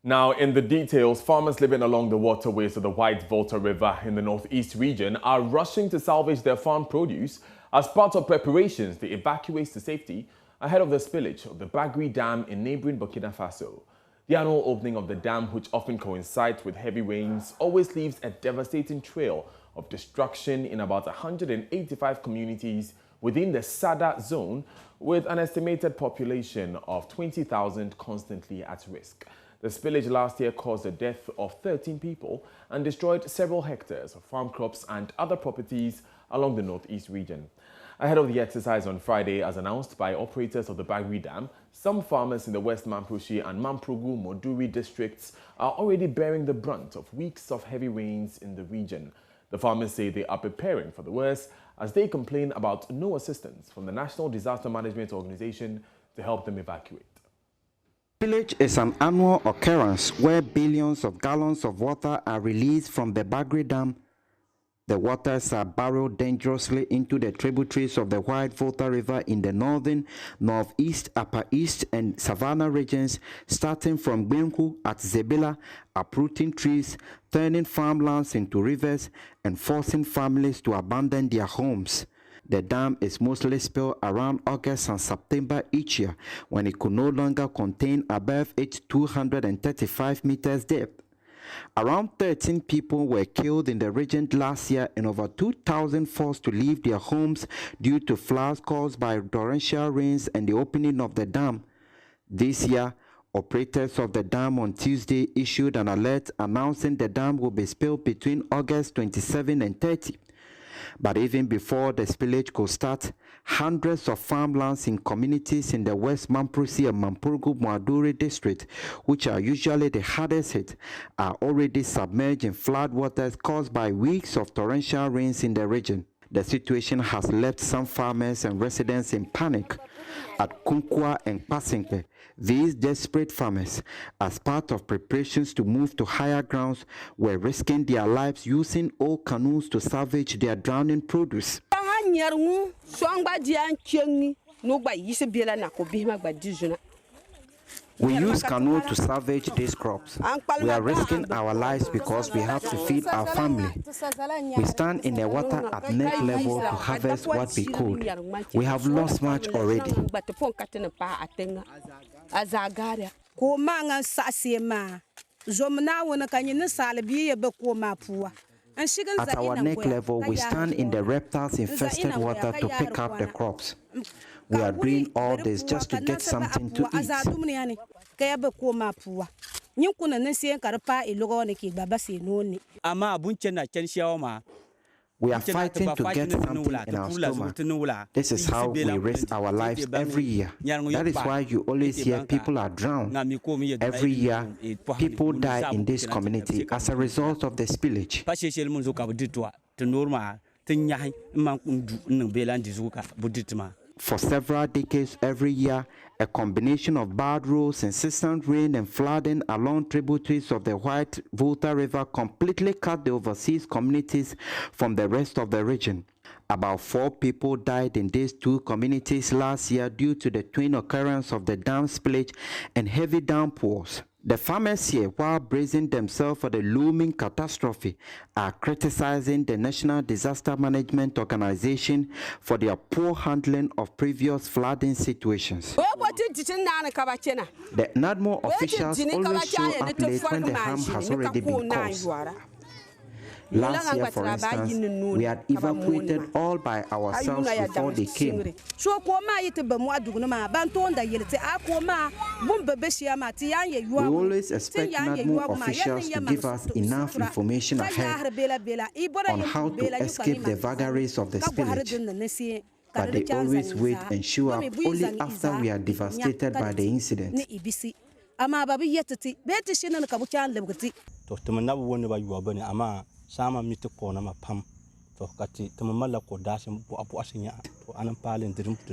Now, in the details, farmers living along the waterways of the White Volta River in the northeast region are rushing to salvage their farm produce as part of preparations to evacuate to safety ahead of the spillage of the Bagri Dam in neighboring Burkina Faso. The annual opening of the dam, which often coincides with heavy rains, always leaves a devastating trail of destruction in about 185 communities within the Sada zone, with an estimated population of 20,000 constantly at risk. The spillage last year caused the death of 13 people and destroyed several hectares of farm crops and other properties along the northeast region. Ahead of the exercise on Friday, as announced by operators of the Bagri Dam, some farmers in the West Mamprushi and Mamprogu Moduri districts are already bearing the brunt of weeks of heavy rains in the region. The farmers say they are preparing for the worst as they complain about no assistance from the National Disaster Management Organization to help them evacuate. Spillage is an annual occurrence where billions of gallons of water are released from the Bagri Dam. The waters are barreled dangerously into the tributaries of the White Volta River in the northern, northeast, upper east, and savannah regions, starting from Gbenku at Zebela, uprooting trees, turning farmlands into rivers, and forcing families to abandon their homes. The dam is mostly spilled around August and September each year, when it could no longer contain above its 235 meters depth. Around 13 people were killed in the region last year and over 2,000 forced to leave their homes due to floods caused by torrential rains and the opening of the dam. This year, operators of the dam on Tuesday issued an alert announcing the dam will be spilled between August 27 and 30. But even before the spillage could start, hundreds of farmlands in communities in the West Mamprusi and Mamprogu Moduri district, which are usually the hardest hit, are already submerged in floodwaters caused by weeks of torrential rains in the region. The situation has left some farmers and residents in panic. At Kunkwa and Pasinkwe, these desperate farmers, as part of preparations to move to higher grounds, were risking their lives using old canoes to salvage their drowning produce. We use canoe to salvage these crops. We are risking our lives because we have to feed our family. We stand in the water at neck level to harvest what we could. We have lost much already. At our neck level, we stand in the reptiles-infested water to pick up the crops. We are doing all this just to get something to eat. We are fighting to get something in our stomach. This is how we risk our lives every year. That is why you always hear people are drowned. Every year, people die in this community as a result of the spillage. For several decades every year, a combination of bad roads, incessant rain, and flooding along tributaries of the White Volta River completely cut the overseas communities from the rest of the region. About 4 people died in these two communities last year due to the twin occurrence of the dam spillage and heavy downpours. The farmers here, while bracing themselves for the looming catastrophe, are criticizing the National Disaster Management Organization for their poor handling of previous flooding situations. The NADMO officials always show up late when the harm has already been caused. Last year, for instance, we had evacuated all by ourselves before they came. We always expect NADMO officials to give us enough information ahead on how to escape the vagaries of the spillage. But they always wait and show up only after we are devastated by the incident.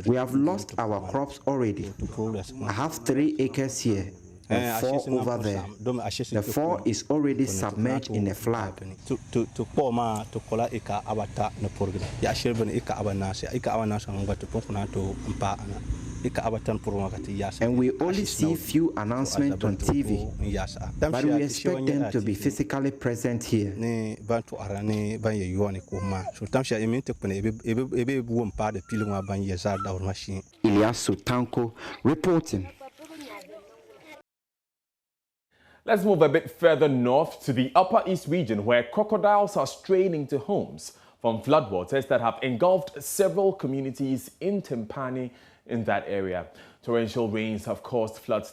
We have lost our crops already. I have 3 acres here and 4 over there. The 4 is already submerged in a flood. And we only see few announcements on TV, but we expect them to be physically present here. Ilyasu Tanko reporting. Let's move a bit further north to the Upper East region, where crocodiles are straying into homes from floodwaters that have engulfed several communities in Tempane in that area. Torrential rains have caused floods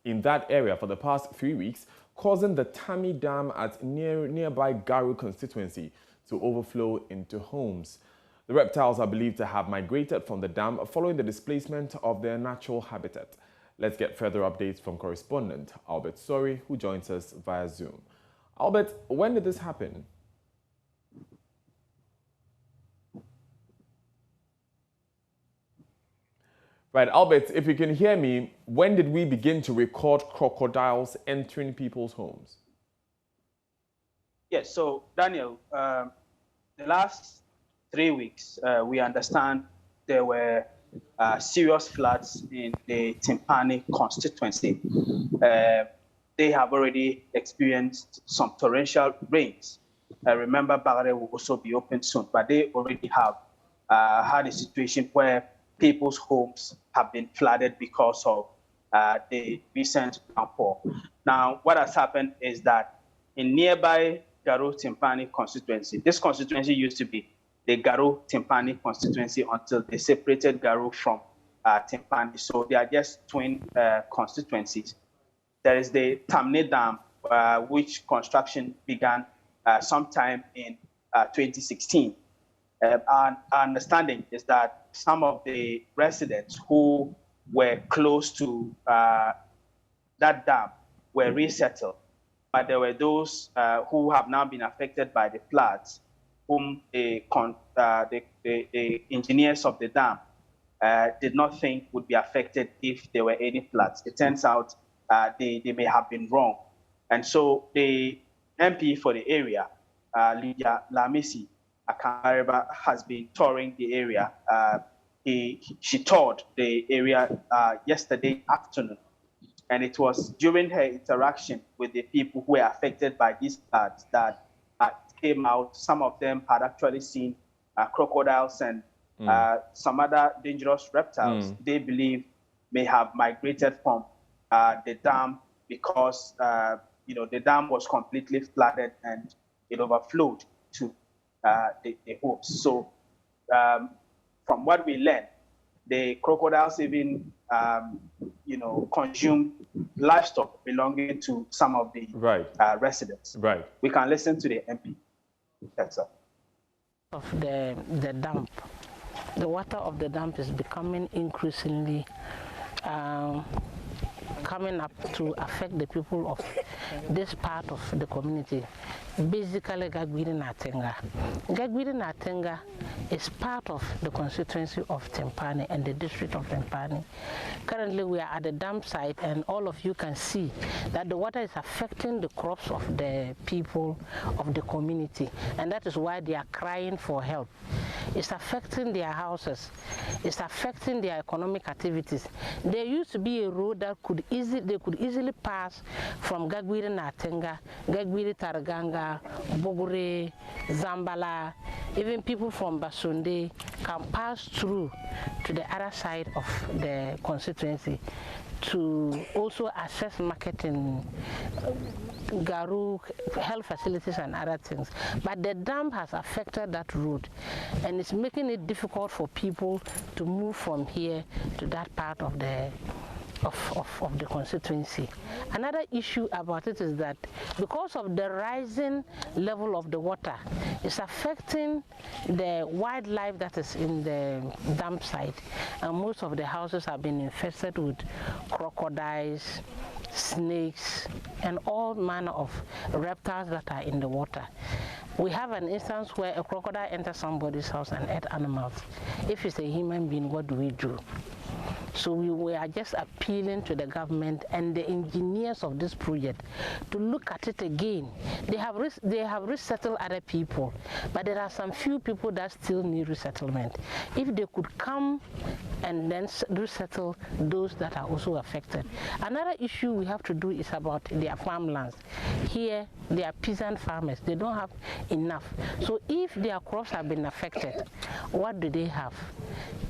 in that area for the past 3 weeks, causing the Tami Dam at nearby Garu constituency to overflow into homes. The reptiles are believed to have migrated from the dam following the displacement of their natural habitat. Let's get further updates from correspondent Albert Sori, who joins us via Zoom. Albert, when did this happen? Right, Albert, if you can hear me, when did we begin to record crocodiles entering people's homes? Yes, so Daniel, the last 3 weeks, we understand there were serious floods in the Tempane constituency. They have already experienced some torrential rains. Remember, Bagre will also be open soon, but they already have had a situation where people's homes have been flooded because of the recent downpour. Now, what has happened is that in nearby Garu Tempane constituency, this constituency used to be the Garu Tempane constituency until they separated Garu from Tempane. So they are just twin constituencies. There is the Tamne Dam, which construction began sometime in 2016. Our understanding is that some of the residents who were close to that dam were resettled, but there were those who have now been affected by the floods, whom the engineers of the dam did not think would be affected if there were any floods. It turns out they may have been wrong. And so the MP for the area, Lydia Lamisi Akangareba, has been touring the area. She toured the area yesterday afternoon. And it was during her interaction with the people who were affected by these floods that came out. Some of them had actually seen crocodiles and some other dangerous reptiles they believe may have migrated from the dam because the dam was completely flooded and it overflowed to the homes. So from what we learned, the crocodiles even consume livestock belonging to some of the residents. Right. We can listen to the MP. That's all. Of the dump, the water of the dump is becoming increasingly coming up to affect the people of this part of the community, basically Gagwiri Natenga. Gagwiri Natenga is part of the constituency of Tempane and the district of Tempane. Currently we are at the dump site and all of you can see that the water is affecting the crops of the people of the community, and that is why they are crying for help. It's affecting their houses, it's affecting their economic activities. There used to be a road that they could easily pass from Gagwiri Natenga, Gagwiri Taraganga, Bogure, Zambala. Even people from Basunde can pass through to the other side of the constituency to also access market in Garu, health facilities and other things. But the dam has affected that route and it's making it difficult for people to move from here to that part of the constituency. Another issue about it is that because of the rising level of the water, it's affecting the wildlife that is in the dump site, and most of the houses have been infested with crocodiles, snakes, and all manner of reptiles that are in the water. We have an instance where a crocodile enters somebody's house and ate animals. If it's a human being, what do we do? So we are just appealing to the government and the engineers of this project to look at it again. They have resettled other people, but there are some few people that still need resettlement. If they could come and then resettle those that are also affected. Another issue we have to do is about their farmlands. Here, they are peasant farmers. They don't have enough. So if their crops have been affected, what do they have?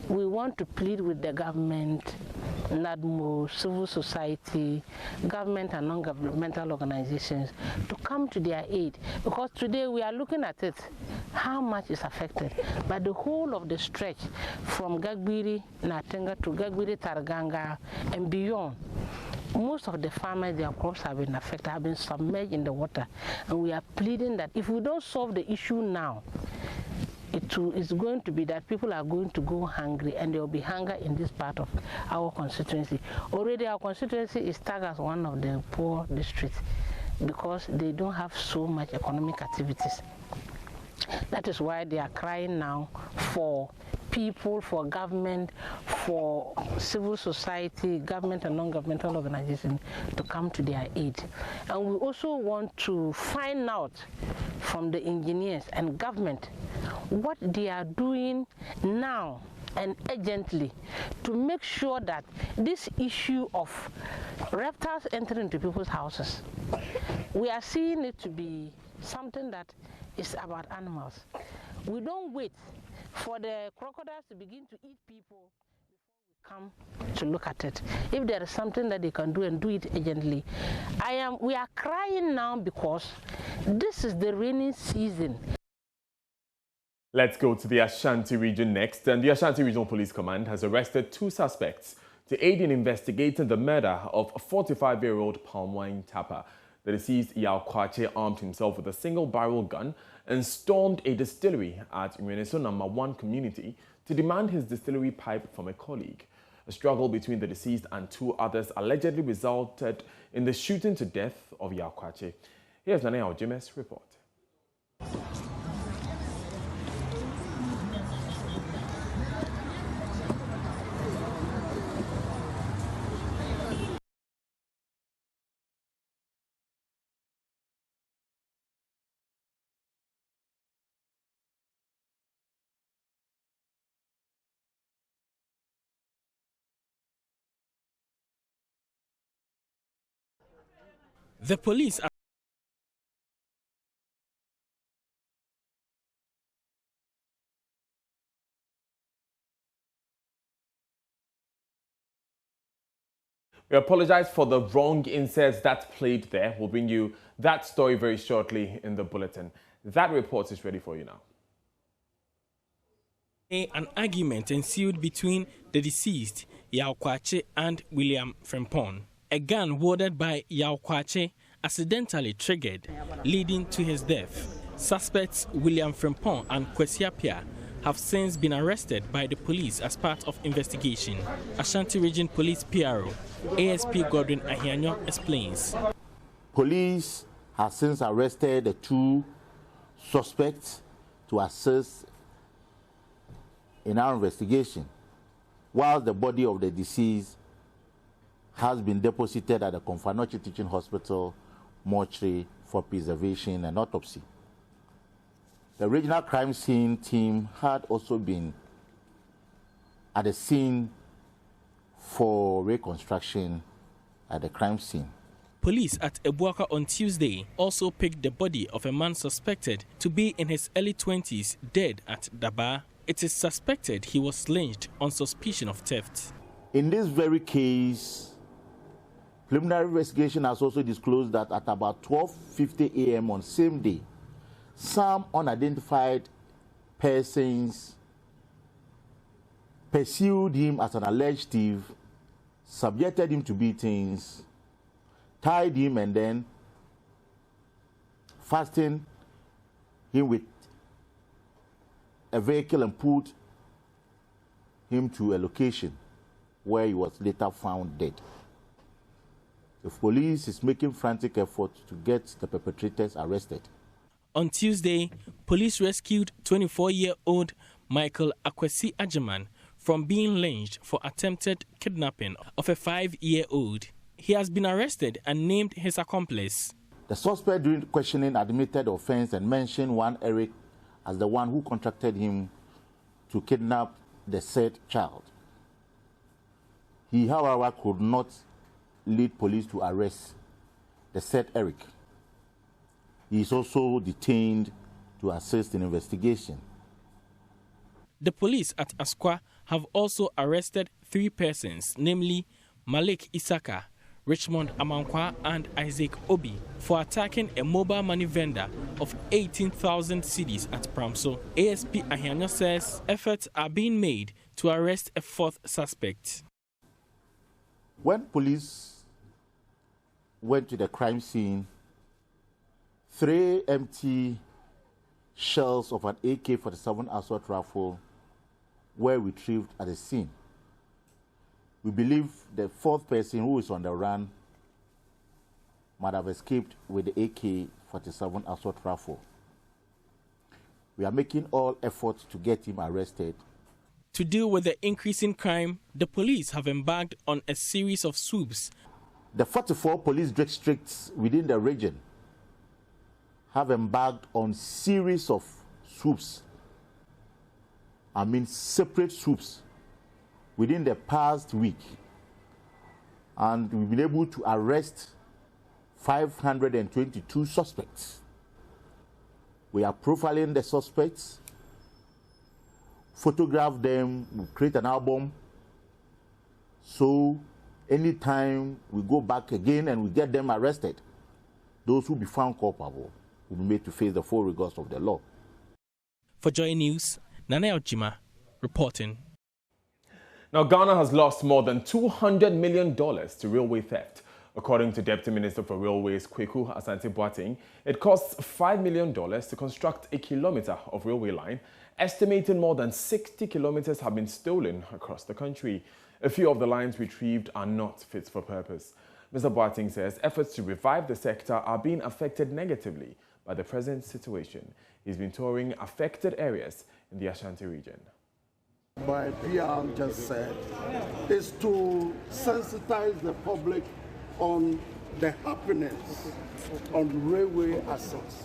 We want to plead with the government, NADMO, civil society, government and non-governmental organizations to come to their aid. Because today we are looking at it, how much is affected. But the whole of the stretch from Gagbiri, Natenga to Gagbiri, Targanga and beyond, most of the farmers, their crops have been affected, have been submerged in the water. And we are pleading that if we don't solve the issue now, it's going to be that people are going to go hungry, and there will be hunger in this part of our constituency. Already our constituency is tagged as one of the poor districts because they don't have so much economic activities. That is why they are crying now for people, for government, for civil society, government and non-governmental organizations to come to their aid. And we also want to find out from the engineers and government what they are doing now and urgently to make sure that this issue of reptiles entering into people's houses, we are seeing it to be something that is about animals. We don't wait for the crocodiles to begin to eat people before we come to look at it. If there is something that they can do and do it urgently. We are crying now because this is the rainy season. Let's go to the Ashanti region next. And the Ashanti Regional Police Command has arrested 2 suspects to aid in investigating the murder of a 45-year-old palm wine tapper. The deceased Yao Kwache armed himself with a single-barrel gun and stormed a distillery at Mweneso No. 1 community to demand his distillery pipe from a colleague. A struggle between the deceased and 2 others allegedly resulted in the shooting to death of Yao Kwache. Here's Nane Aljimes' report. The police are We apologize for the wrong inserts that played there. We'll bring you that story very shortly in the bulletin. That report is ready for you now. An argument ensued between the deceased, Yao Kwache, and William Frimpong. A gun wielded by Yao Kwache accidentally triggered, leading to his death. Suspects William Frimpong and Kwesi Appiah have since been arrested by the police as part of investigation. Ashanti Region Police PRO, ASP Godwin Ahianyo explains. Police has since arrested the 2 suspects to assist in our investigation, while the body of the deceased has been deposited at the Komfanoche Teaching Hospital mortuary for preservation and autopsy. The regional crime scene team had also been at the scene for reconstruction at the crime scene. Police at Ebuaka on Tuesday also picked the body of a man suspected to be in his early 20s dead at Daba. It is suspected he was lynched on suspicion of theft. In this very case, preliminary investigation has also disclosed that at about 12:50 a.m. on same day, some unidentified persons pursued him as an alleged thief, subjected him to beatings, tied him, and then fastened him with a vehicle and put him to a location where he was later found dead. The police is making frantic efforts to get the perpetrators arrested. On Tuesday, police rescued 24-year-old Michael Akwesi Agyemang from being lynched for attempted kidnapping of a 5-year-old. He has been arrested and named his accomplice. The suspect during questioning admitted offense and mentioned one Eric as the one who contracted him to kidnap the said child. He, however, could not lead police to arrest the said Eric. He is also detained to assist in investigation. The police at Asqua have also arrested 3 persons, namely Malik Isaka, Richmond Amankwa, and Isaac Obi, for attacking a mobile money vendor of 18,000 cedis at Pramso. ASP Ahiano says efforts are being made to arrest a 4th suspect. When police went to the crime scene, 3 empty shells of an AK-47 assault rifle were retrieved at the scene. We believe the 4th person who is on the run might have escaped with the AK-47 assault rifle. We are making all efforts to get him arrested. To deal with the increasing crime, the police have embarked on a series of swoops. The 44 police districts within the region have embarked on series of swoops. I mean separate swoops within the past week. And we've been able to arrest 522 suspects. We are profiling the suspects, photograph them, we create an album. So anytime we go back again and we get them arrested, those who be found culpable will be made to face the full rigors of the law. For Joy News, Nana Ojima reporting. Now, Ghana has lost more than $200 million to railway theft. According to Deputy Minister for Railways, Kweku Asante-Boateng, it costs $5 million to construct a kilometre of railway line, estimating more than 60 kilometres have been stolen across the country. A few of the lines retrieved are not fit for purpose. Mr. Boateng says efforts to revive the sector are being affected negatively by the present situation. He's been touring affected areas in the Ashanti region. My PR just said is to sensitize the public on the happenings on railway assets.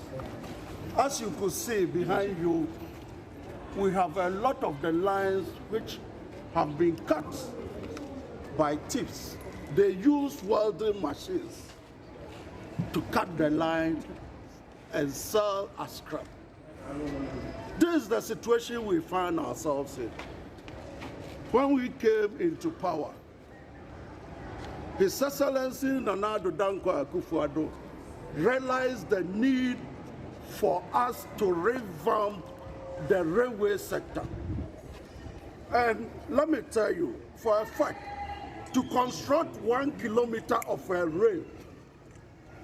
As you could see behind you, we have a lot of the lines which have been cut by thieves. They use welding machines to cut the line and sell as scrap. This is the situation we find ourselves in. When we came into power, His Excellency Nana Addo Dankwa Akufo-Addo realized the need for us to revamp the railway sector. And let me tell you, for a fact, to construct 1 kilometer of a rail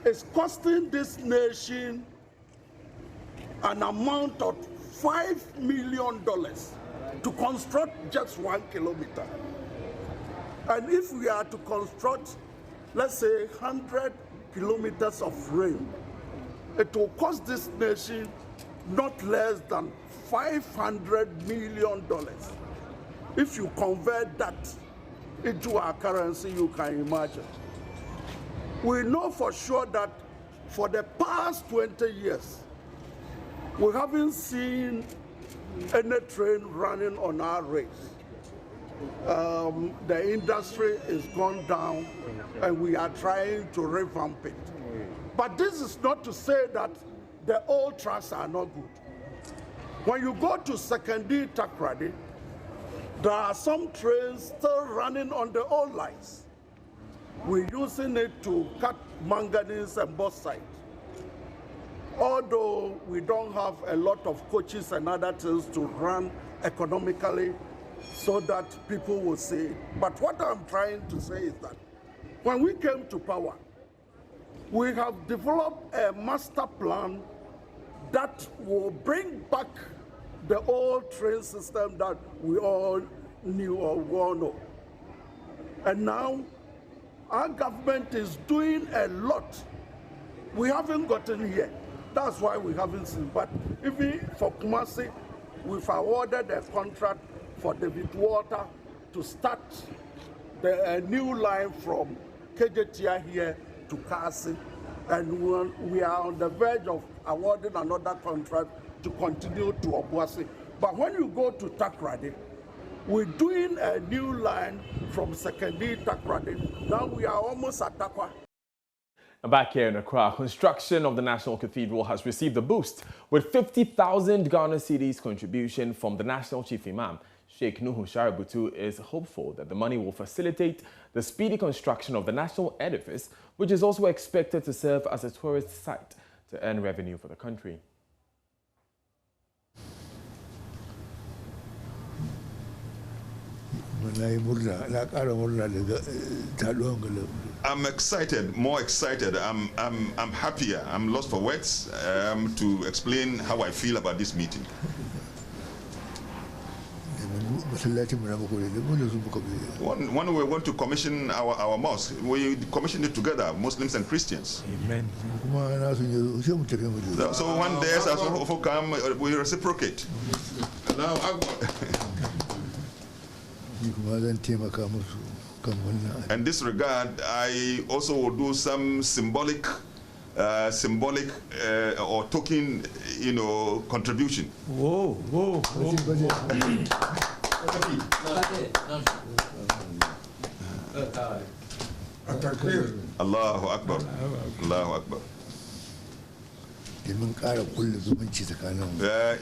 is costing this nation an amount of $5 million to construct just 1 kilometer. And if we are to construct, let's say, 100 kilometers of rail, it will cost this nation not less than $500 million. If you convert that into our currency, you can imagine. We know for sure that for the past 20 years, we haven't seen any train running on our rails. The industry is gone down and we are trying to revamp it. But this is not to say that the old tracks are not good. When you go to Sekondi Takoradi, there are some trains still running on the old lines. We're using it to cut manganese and bauxite. Although we don't have a lot of coaches and other things to run economically so that people will see it. But what I'm trying to say is that when we came to power, we have developed a master plan that will bring back the old train system that we all knew or we all know. And now our government is doing a lot. We haven't gotten here. That's why we haven't seen. But even for Kumasi, we've awarded a contract for David Water to start the new line from Kejetia here to Kasi, and we are on the verge of awarding another contract to continue to Obuasi. But when you go to Takrady, we're doing a new line from Sekendi Takrady. Now we are almost at Takwa. Back here in Accra, construction of the National Cathedral has received a boost with 50,000 Ghana cedis contribution from the National Chief Imam. Sheikh Nuhu Shaributu is hopeful that the money will facilitate the speedy construction of the national edifice, which is also expected to serve as a tourist site to earn revenue for the country. I'm excited, more excited. I'm happier. I'm lost for words to explain how I feel about this meeting. When we want to commission our mosque, we commissioned it together, Muslims and Christians. Amen. So when there's also come, we reciprocate. In this regard, I also will do some symbolic or token, contribution. Whoa. Allahu Akbar. Allahu Akbar.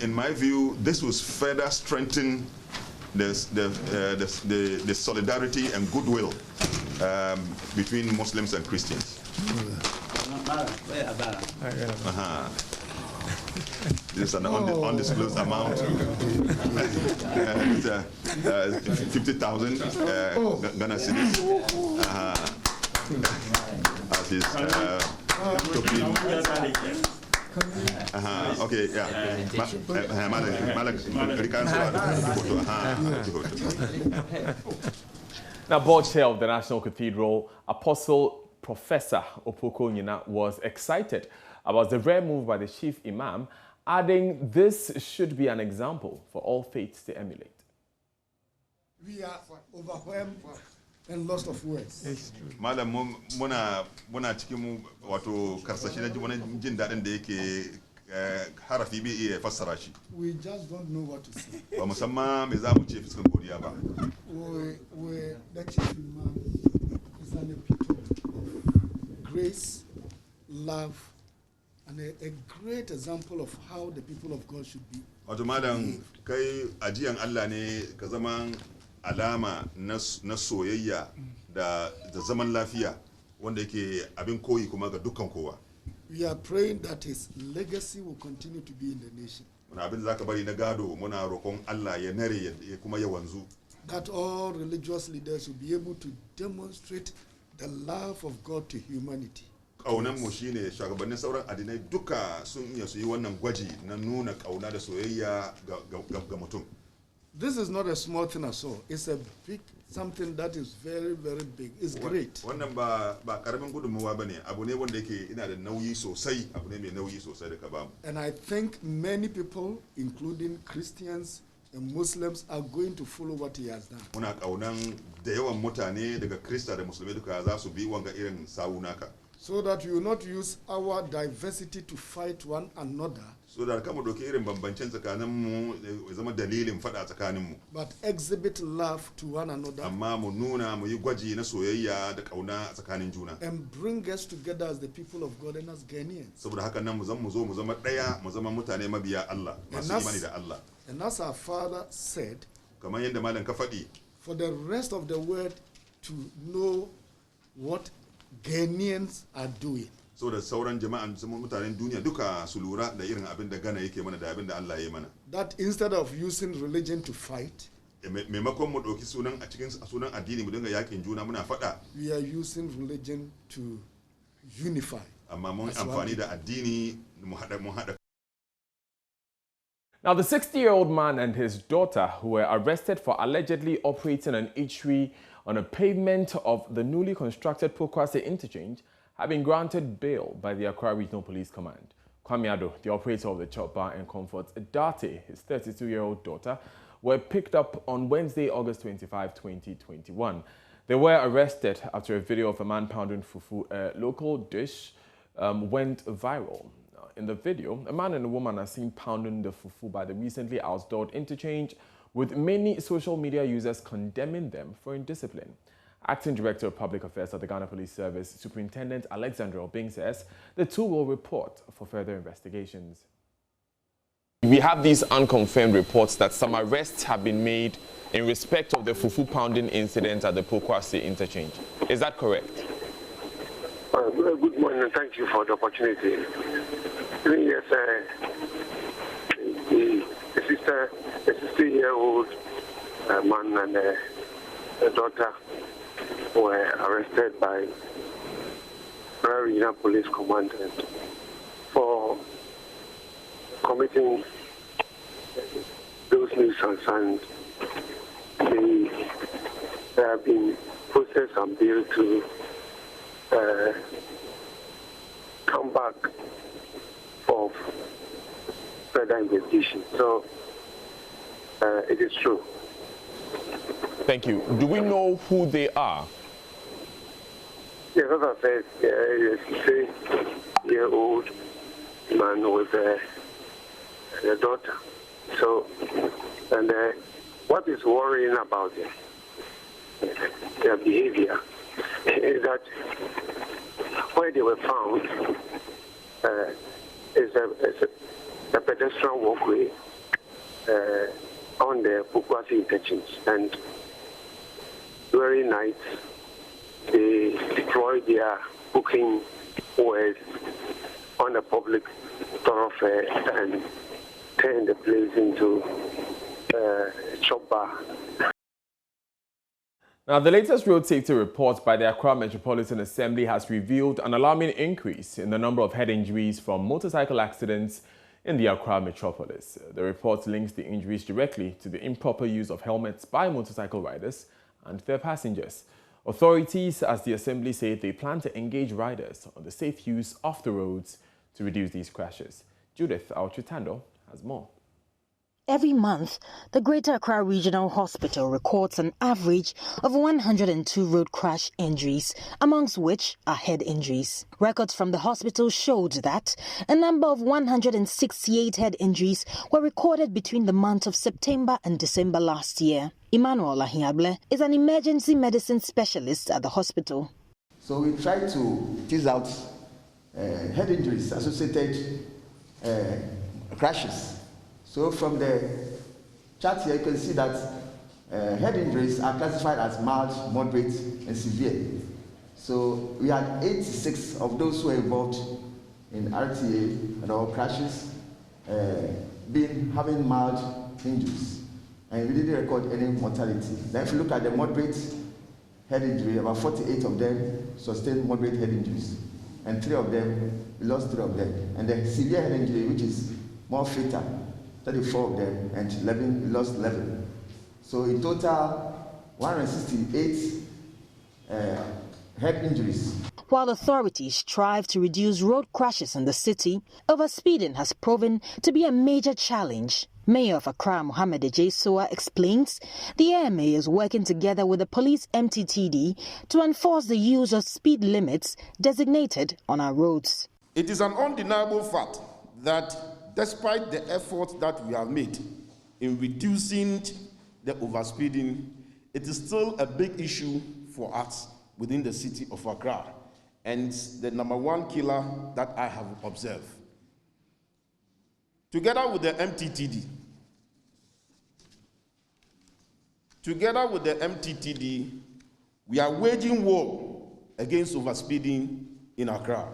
In my view, this will further strengthen the solidarity and goodwill between Muslims and Christians. This is an undisclosed amount. 50,000 Ghana cedis. As is okay, yeah. Now, board chair of the National Cathedral, Apostle Professor Opoko Nyina, was excited about the rare move by the Chief Imam, adding this should be an example for all faiths to emulate. We are overwhelmed and lost of words. Madam, muna cikin wato karsashi na wani jin daɗin da yake harafi bai iya fassara shi. We just don't know what to say. Ba musamman me za mu ce fuskan godiya ba. The Chief Imam is an epitome of grace, love, and a great example of how the people of God should be. Wato madam, kai ajiyan Allah ne ka zaman alama na soyayya da zaman lafiya wanda yake abin koyi kuma ga dukkan kowa. We are praying that his legacy will continue to be in the nation. Muna abin da zaka bari na gado muna roƙon Allah ya nare ya kuma ya wanzu. That all religious leaders will be able to demonstrate the love of God to humanity. Kaunan mu shine shugabannin sauran addinai duka sun iya su yi wannan gwaji na nuna kauna da soyayya ga mutum. This is not a small thing at all. It's a big something that is very, very big. It's great. Wannan ba karamin gudunmuwa bane. Abu ne wanda yake ina da nauyi sosai. Abu ne mai nauyi sosai da ka bamu. And I think many people, including Christians and Muslims, are going to follow what he has done. Muna kaunan da yawan mutane daga Krista da Musulmai duka za su bi wanga irin sawunaka. So that we will not use our diversity to fight one another. So that kama doke irin bambancen tsakanin mu zama dalilin fada tsakanin mu. But exhibit love to one another. Amma mu nuna mu yi gwaji na soyayya da kauna tsakanin juna. And bring us together as the people of God and as Ghanaians. Saboda haka nan mu zama daya, mu zama mutane mabiya Allah, masu imani da Allah. And as our father said, kamar yadda malam ka faɗi, for the rest of the world to know what Ghanaians are doing. So da sauran jama'an mutanen duniya duka su lura da irin abin da Ghana yake mana da abin da Allah ya mana. That instead of using religion to fight, maimakon mu ɗauki sunan a cikin sunan addini mu dinga yakin juna muna faɗa. We are using religion to unify. Amma mun amfani da addini mu haɗa. Now, the 60-year-old man and his daughter, who were arrested for allegedly operating an eatery on a pavement of the newly constructed Pokwase interchange, have been granted bail by the Accra Regional Police Command. Kwame Ado, the operator of the Chop Bar and Comfort, Date, his 32-year-old daughter, were picked up on Wednesday, August 25, 2021. They were arrested after a video of a man pounding fufu, a local dish, went viral. In the video, a man and a woman are seen pounding the fufu by the recently outlawed interchange, with many social media users condemning them for indiscipline. Acting Director of Public Affairs at the Ghana Police Service, Superintendent Alexander Obing says the two will report for further investigations. We have these unconfirmed reports that some arrests have been made in respect of the fufu pounding incident at the Pokwase interchange. Is that correct? Good morning and thank you for the opportunity. Yes, a 60-year-old man and a daughter were arrested by Regional Police Commandant for committing those nuisance, and they have been processed and billed to come back for further investigation. So it is true. Thank you. Do we know who they are? Yes, as I said, a 60-year-old man with a daughter. So, and what is worrying about their behavior is that where they were found is a pedestrian walkway on the Pokwase interchange, and during night they deployed their booking wares on a public thoroughfare and turned the place into a chop bar. Now, the latest road safety report by the Accra Metropolitan Assembly has revealed an alarming increase in the number of head injuries from motorcycle accidents in the Accra metropolis. The report links the injuries directly to the improper use of helmets by motorcycle riders and their passengers. Authorities, as the Assembly say, they plan to engage riders on the safe use of the roads to reduce these crashes. Judith Auchitando has more. Every month, the Greater Accra Regional Hospital records an average of 102 road crash injuries, amongst which are head injuries. Records from the hospital showed that a number of 168 head injuries were recorded between the months of September and December last year. Emmanuel Lahiable is an emergency medicine specialist at the hospital. So we try to tease out head injuries associated crashes. So from the chart here, you can see that head injuries are classified as mild, moderate, and severe. So we had 86 of those who were involved in RTA and all crashes having mild injuries, and we didn't record any mortality. Then if you look at the moderate head injury, about 48 of them sustained moderate head injuries, and 3 of them, we lost 3 of them. And the severe head injury, which is more fatal, 34 of them, and 11, we lost 11. So in total, 168 head injuries. While authorities strive to reduce road crashes in the city, overspeeding has proven to be a major challenge. Mayor of Accra, Mohammed Ejesoa, explains the AMA is working together with the police MTTD to enforce the use of speed limits designated on our roads. It is an undeniable fact that despite the efforts that we have made in reducing the overspeeding, it is still a big issue for us within the city of Accra, and it's the #1 killer that I have observed. Together with the MTTD, we are waging war against overspeeding in Accra.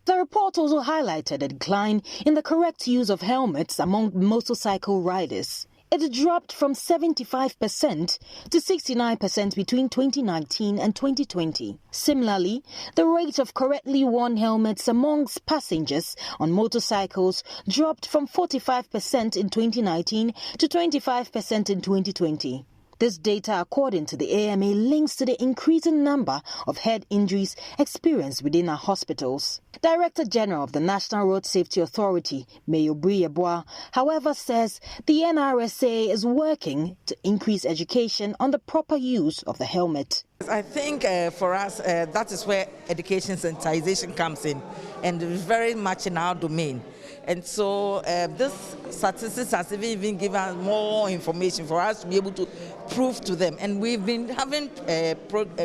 The report also highlighted a decline in the correct use of helmets among motorcycle riders. It dropped from 75% to 69% between 2019 and 2020. Similarly, the rate of correctly worn helmets amongst passengers on motorcycles dropped from 45% in 2019 to 25% in 2020. This data, according to the AMA, links to the increasing number of head injuries experienced within our hospitals. Director General of the National Road Safety Authority, Mayo Briyeboa, however, says the NRSA is working to increase education on the proper use of the helmet. I think for us, that is where education sensitization comes in, and very much in our domain. And so this statistics has even given us more information for us to be able to prove to them. And we've been having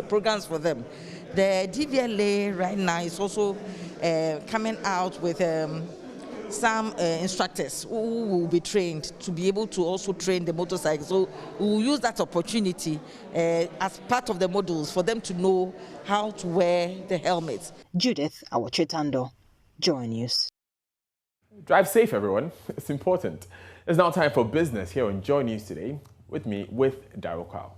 programs for them. The DVLA right now is also coming out with some instructors who will be trained to be able to also train the motorcycles. So we will use that opportunity as part of the modules for them to know how to wear the helmets. Judith Awachitando, Joy News. Drive safe, everyone. It's important. It's now time for business here on Joy News Today with me, with Daryl Crowell.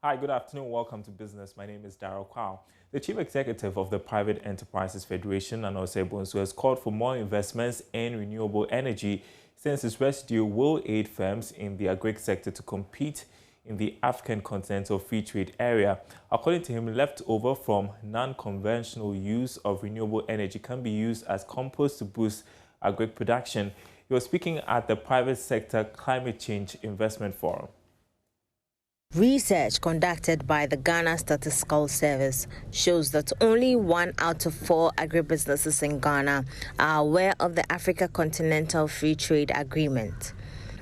Hi, good afternoon. Welcome to Business. My name is Daryl Kwao. The Chief Executive of the Private Enterprises Federation, Anose Bonsu, has called for more investments in renewable energy since its residue will aid firms in the agri sector to compete in the African Continental Free Trade Area. According to him, leftover from non-conventional use of renewable energy can be used as compost to boost agri production. He was speaking at the Private Sector Climate Change Investment Forum. Research conducted by the Ghana Statistical Service shows that only 1 out of 4 agribusinesses in Ghana are aware of the Africa Continental Free Trade Agreement.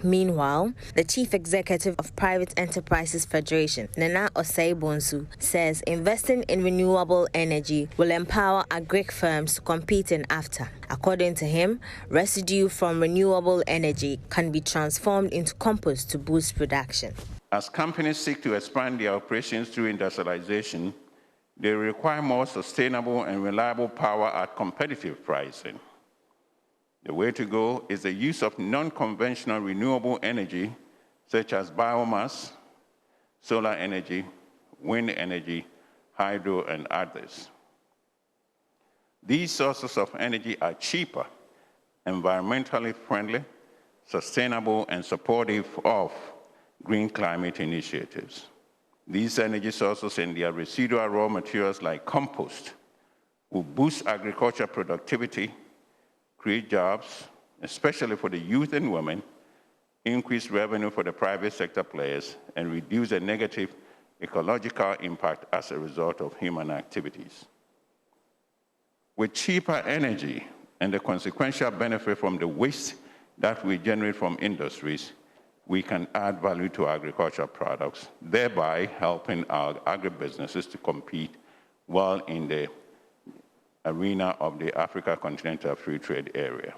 Meanwhile, the Chief Executive of Private Enterprises Federation, Nana Osei Bonsu, says investing in renewable energy will empower agri firms to compete in AFTA. According to him, residue from renewable energy can be transformed into compost to boost production. As companies seek to expand their operations through industrialization, they require more sustainable and reliable power at competitive pricing. The way to go is the use of non-conventional renewable energy, such as biomass, solar energy, wind energy, hydro, and others. These sources of energy are cheaper, environmentally friendly, sustainable, and supportive of green climate initiatives. These energy sources and their residual raw materials like compost will boost agriculture productivity, create jobs, especially for the youth and women, increase revenue for the private sector players, and reduce the negative ecological impact as a result of human activities. With cheaper energy and the consequential benefit from the waste that we generate from industries, we can add value to agricultural products, thereby helping our agribusinesses to compete well in the arena of the Africa Continental Free Trade Area.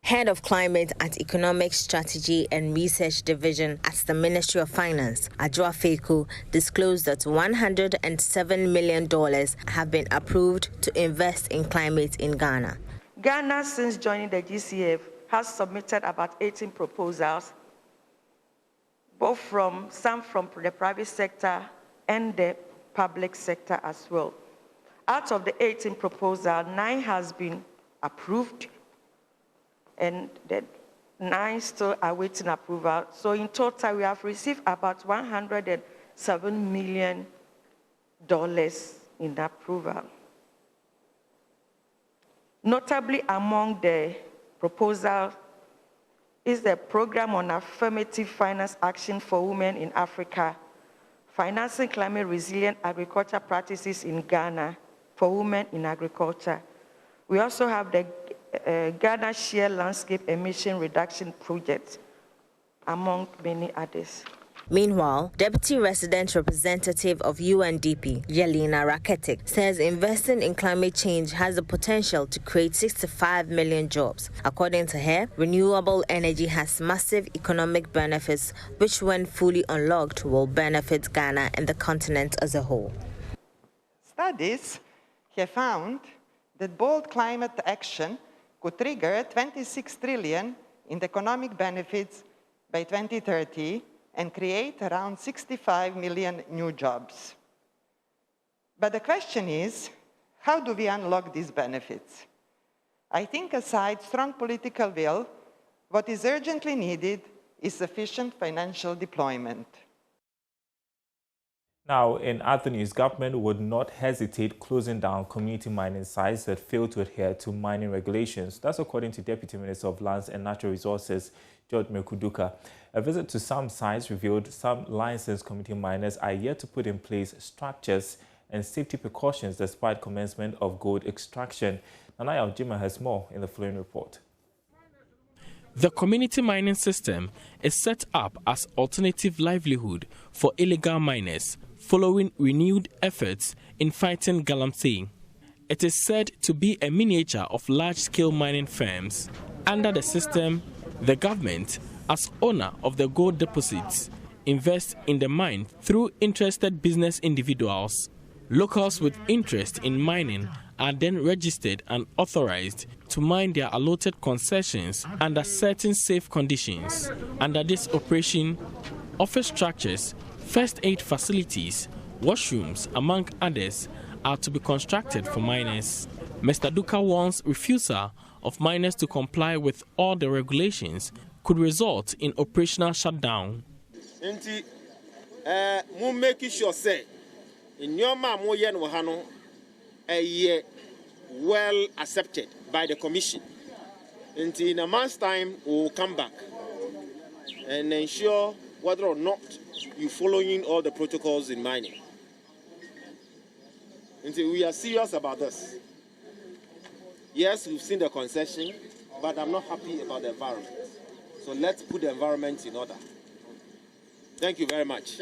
Head of Climate and Economic Strategy and Research Division at the Ministry of Finance, Adjoa Feku, disclosed that $107 million have been approved to invest in climate in Ghana. Ghana, since joining the GCF, has submitted about 18 proposals, both from the private sector and the public sector as well. Out of the 18 proposals, 9 has been approved, and the 9 still awaiting approval. So in total, we have received about $107 million in approval. Notably among the proposals is the Program on Affirmative Finance Action for Women in Africa, Financing Climate Resilient Agriculture Practices in Ghana for Women in Agriculture. We also have the Ghana Share Landscape Emission Reduction Project, among many others. Meanwhile, Deputy Resident Representative of UNDP, Yelena Raketic, says investing in climate change has the potential to create 65 million jobs. According to her, renewable energy has massive economic benefits, which when fully unlocked will benefit Ghana and the continent as a whole. Studies have found that bold climate action could trigger 26 trillion in economic benefits by 2030 and create around 65 million new jobs. But the question is, how do we unlock these benefits? I think aside strong political will, what is urgently needed is sufficient financial deployment. Now, in other news, government would not hesitate closing down community mining sites that fail to adhere to mining regulations. That's according to Deputy Minister of Lands and Natural Resources, George Mekuduka. A visit to some sites revealed some licensed community miners are yet to put in place structures and safety precautions despite commencement of gold extraction. Nanaya Ojima has more in the following report. The community mining system is set up as alternative livelihood for illegal miners following renewed efforts in fighting galamsey. It is said to be a miniature of large-scale mining firms. Under the system, the government, as owner of the gold deposits, invests in the mine through interested business individuals. Locals with interest in mining are then registered and authorized to mine their allotted concessions under certain safe conditions. Under this operation, office structures, first aid facilities, washrooms, among others, are to be constructed for miners. Mr. Duka warns refusal of miners to comply with all the regulations could result in operational shutdown. In your wahano, well accepted by the commission. And in a month's time, we will come back and ensure whether or not you're following all the protocols in mining. And we are serious about this. Yes, we've seen the concession, but I'm not happy about the environment. So let's put the environment in order. Thank you very much.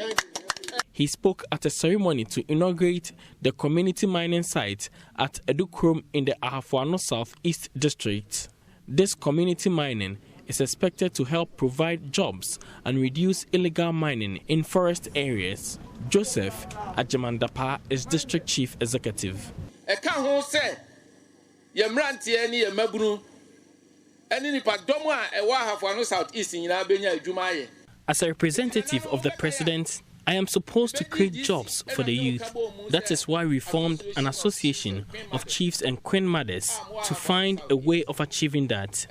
He spoke at a ceremony to inaugurate the community mining site at Edukrom in the Ahafuano South East District. This community mining is expected to help provide jobs and reduce illegal mining in forest areas. Joseph Ajamandapa is District Chief Executive. As a representative of the President, I am supposed to create jobs for the youth. That is why we formed an association of chiefs and queen mothers to find a way of achieving that.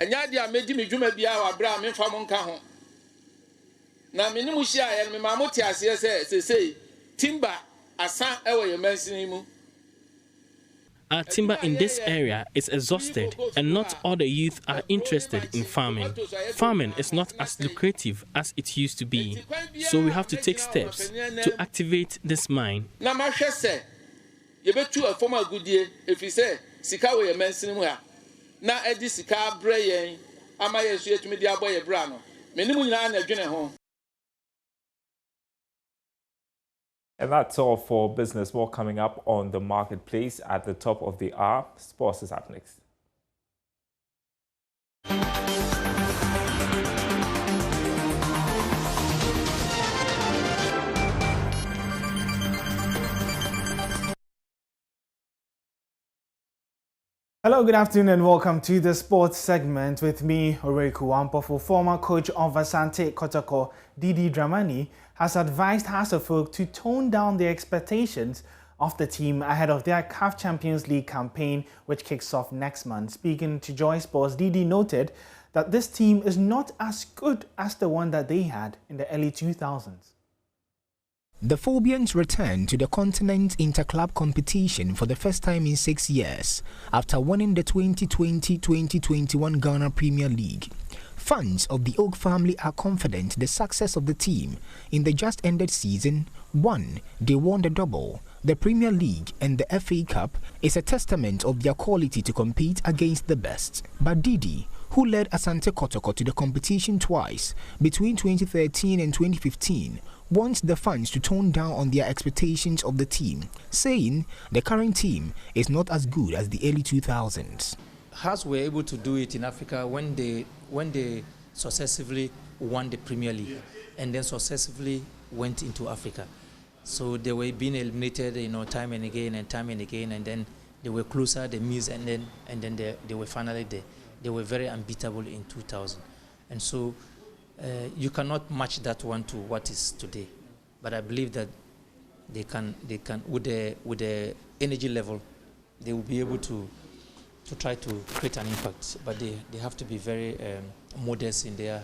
Our timber in this area is exhausted and not all the youth are interested in farming. Farming is not as lucrative as it used to be, so we have to take steps to activate this mine. And that's all for business. More coming up on the marketplace at the top of the hour. Sports is up next. Hello, good afternoon and welcome to the sports segment with me, Oreku Wampofo. Former coach of Asante Kotoko, Didi Dramani, has advised Haserfolk to tone down the expectations of the team ahead of their CAF Champions League campaign, which kicks off next month. Speaking to Joy Sports, Didi noted that this team is not as good as the one that they had in the early 2000s. The Phobians returned to the continent's interclub competition for the first time in 6 years after winning the 2020-2021 Ghana Premier League. Fans of the Oak family are confident the success of the team in the just ended season. One, they won the double. The Premier League and the FA Cup is a testament of their quality to compete against the best. But Didi, who led Asante Kotoko to the competition twice between 2013 and 2015, wants the fans to tone down on their expectations of the team, saying the current team is not as good as the early 2000s. Hearts were able to do it in Africa when they successively won the Premier League and then successively went into Africa. So they were being eliminated, time and again, and then they were closer, they missed, and then they were finally there. They were very unbeatable in 2000. And so you cannot match that one to what is today. But I believe that they can with the energy level, they will be able to try to create an impact. But they have to be very modest in their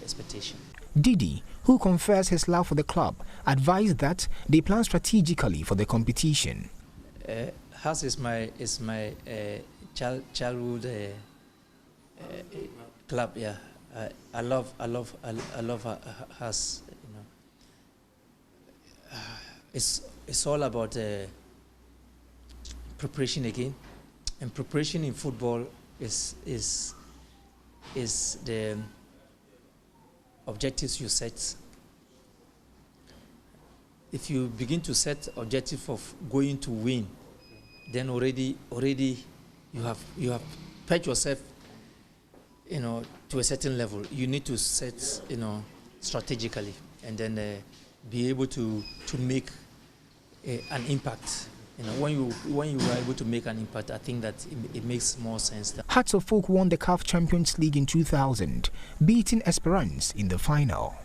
expectation. Didi, who confessed his love for the club, advised that they plan strategically for the competition. Has is my childhood club. Yeah, I love Has. You know, it's all about preparation again, and preparation in football is the objectives you set. If you begin to set objective of going to win, then already you have put yourself, you know, to a certain level. You need to set, you know, strategically, and then be able to make an impact. You know, when you are able to make an impact, I think that it makes more sense. Hearts of Oak won the CAF Champions League in 2000, beating Esperance in the final.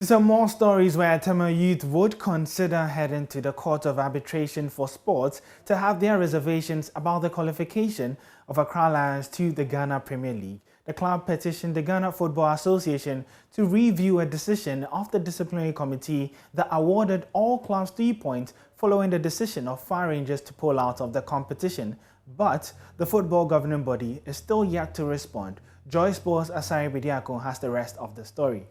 Some more stories where Tema Youth would consider heading to the Court of Arbitration for Sports to have their reservations about the qualification of Accra Lions to the Ghana Premier League. The club petitioned the Ghana Football Association to review a decision of the disciplinary committee that awarded all clubs 3 points following the decision of Fire Rangers to pull out of the competition. But the football governing body is still yet to respond. Joy Sports' Asari Bidiako has the rest of the story.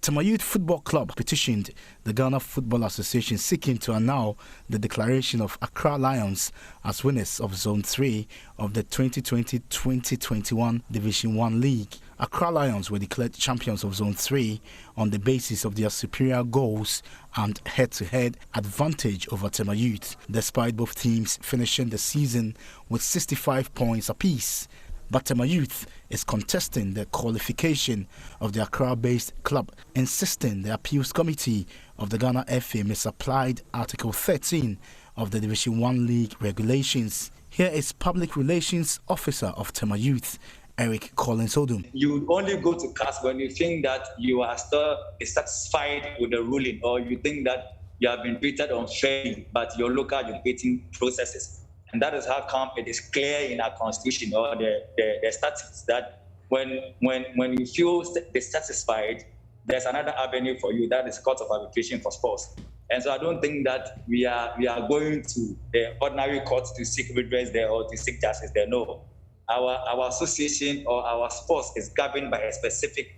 Tema Youth Football Club petitioned the Ghana Football Association seeking to annul the declaration of Accra Lions as winners of Zone 3 of the 2020-2021 Division 1 League. Accra Lions were declared champions of Zone 3 on the basis of their superior goals and head-to-head advantage over Tema Youth, despite both teams finishing the season with 65 points apiece. But Tema Youth is contesting the qualification of the Accra-based club, insisting the appeals committee of the Ghana FA misapplied Article 13 of the Division 1 League regulations. Here is Public Relations Officer of Tema Youth, Eric Collins Odum. You only go to CAS when you think that you are still dissatisfied with the ruling, or you think that you have been treated unfairly by your local adjudicating processes. And that is how come it is clear in our constitution or the statutes that when you feel dissatisfied, there's another avenue for you, that is Court of Arbitration for Sports. And so I don't think that we are going to the ordinary court to seek redress there or to seek justice there. No. Our association or our sports is governed by a specific,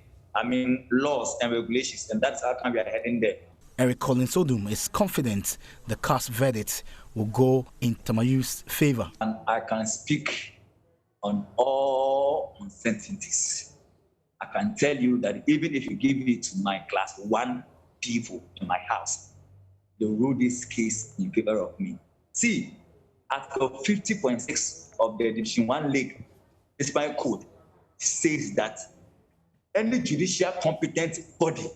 laws and regulations, and that's how come we are heading there. Eric Collins Odum is confident the CAS verdict will go in Tema Youth's favor. And I can speak on all uncertainties. I can tell you that even if you give me to my class 1 people in my house, they will rule this case in favor of me. See, Article 50.6 of the Division 1 League, despite code, says that any judicial competent body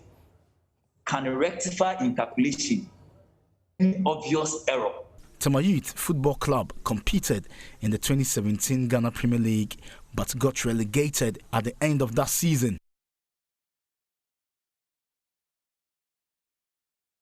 can rectify in calculation any obvious error. Tema Youth Football Club competed in the 2017 Ghana Premier League but got relegated at the end of that season.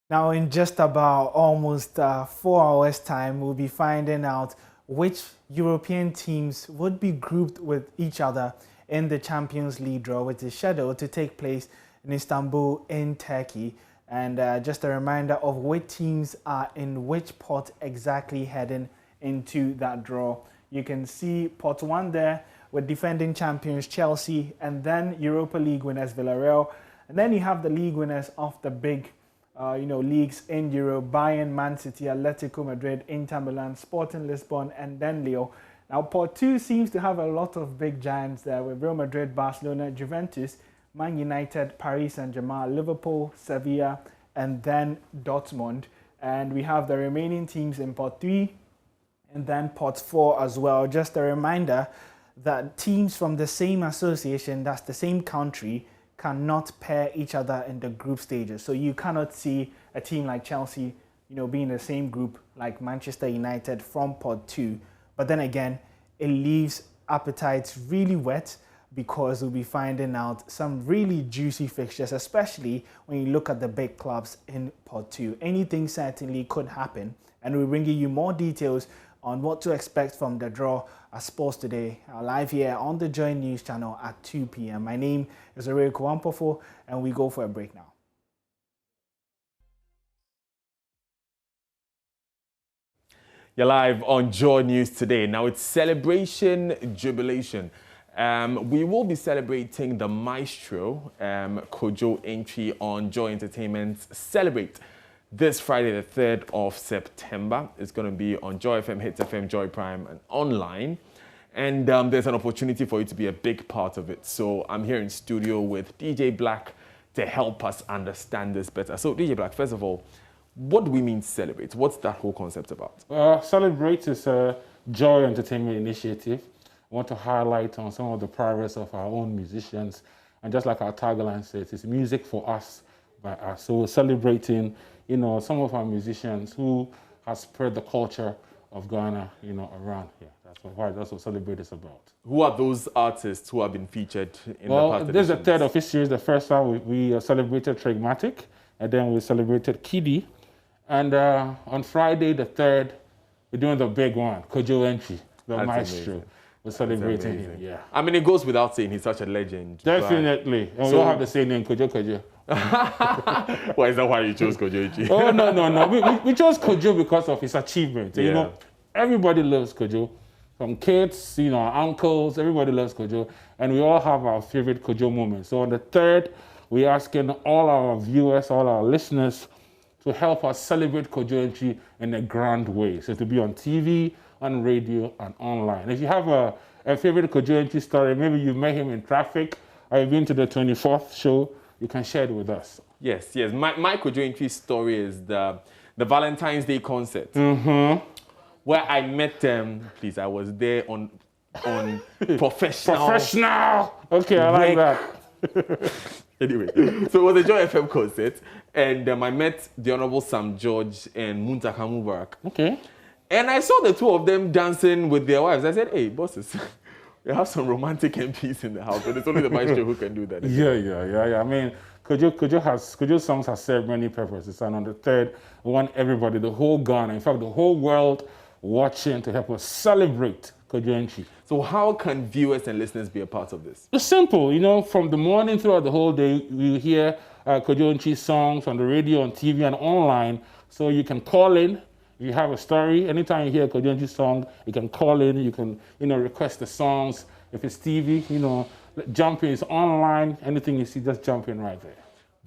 Now, in just about almost 4 hours' time, we'll be finding out which European teams would be grouped with each other in the Champions League draw, which is scheduled to take place in Istanbul in Turkey. And just a reminder of which teams are in which pot exactly heading into that draw. You can see pot 1 there with defending champions Chelsea, and then Europa League winners Villarreal. And then you have the league winners of the big leagues in Europe: Bayern, Man City, Atletico Madrid, Inter Milan, Sporting Lisbon, and then Lille. Now, pot 2 seems to have a lot of big giants there with Real Madrid, Barcelona, Juventus, Man United, Paris Saint-Germain, Liverpool, Sevilla, and then Dortmund. And we have the remaining teams in pot 3 and then pot 4 as well. Just a reminder that teams from the same association, that's the same country, cannot pair each other in the group stages. So you cannot see a team like Chelsea, being in the same group like Manchester United from pot 2. But then again, it leaves appetites really wet because we'll be finding out some really juicy fixtures, especially when you look at the big clubs in Pot 2. Anything certainly could happen, and we're bringing you more details on what to expect from the draw at Sports Today, live here on the Joy News channel at 2 p.m. My name is Orey Kuampofo, and we go for a break now. You're live on Joy News Today. Now it's celebration, jubilation. We will be celebrating the maestro, Kojo entry on Joy Entertainment's Celebrate this Friday, the 3rd of September. It's going to be on Joy FM, Hits FM, Joy Prime, and online. And there's an opportunity for you to be a big part of it. So I'm here in studio with DJ Black to help us understand this better. So DJ Black, first of all, what do we mean celebrate? What's that whole concept about? Celebrate is a Joy Entertainment initiative. I want to highlight on some of the progress of our own musicians. And just like our tagline says, it's music for us, by us. So we're celebrating, some of our musicians who have spread the culture of Ghana, around here. That's what Celebrate is about. Who are those artists who have been featured in the past? This is the third of this series. The first time we celebrated Tregmatic, and then we celebrated Kiddy. And on Friday, the 3rd, we're doing the big one, Kojo entry, the maestro. Amazing. We're celebrating him, yeah. I mean, it goes without saying, he's such a legend. Definitely. And we all have the same name, Kojo. Why is that why you chose Kojo entry? Oh, no. We chose Kojo because of his achievement. Yeah. Everybody loves Kojo. From kids, our uncles, everybody loves Kojo. And we all have our favorite Kojo moments. So on the 3rd, we're asking all our viewers, all our listeners, to help us celebrate Kojo entry in a grand way. So to be on TV, on radio, and online. If you have a favorite Kojo entry story, maybe you met him in traffic, or you've been to the 24th show, you can share it with us. Yes. My Kojo entry story is the Valentine's Day concert. Where I met them. Please, I was there on professional. Okay, I like that. Anyway, so it was a Joy FM concert, and I met the Honorable Sam George and Muntaka Mubarak. Okay. And I saw the two of them dancing with their wives. I said, hey, bosses, we have some romantic MPs in the house, but it's only the maestro who can do that. Yeah. I mean, Kojo songs have served many purposes, and on the 3rd, we want everybody, the whole Ghana, in fact, the whole world watching to help us celebrate Kojo entry. So how can viewers and listeners be a part of this? It's simple, from the morning throughout the whole day, you hear Kojo entry songs on the radio, on TV, and online. So you can call in. If you have a story, anytime you hear a Kojo entry song, you can call in. You can, request the songs. If it's TV, jump in. It's online. Anything you see, just jump in right there.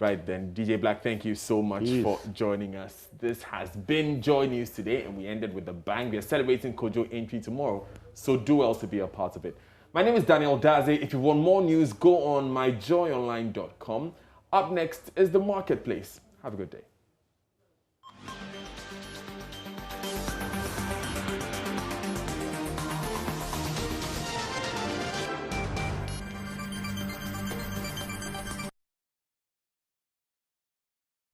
Right then, DJ Black, thank you so much for joining us. This has been Joy News Today, and we ended with a bang. We are celebrating Kojo entry tomorrow, so do well to be a part of it. My name is Daniel Daze. If you want more news, go on myjoyonline.com. Up next is The Marketplace. Have a good day.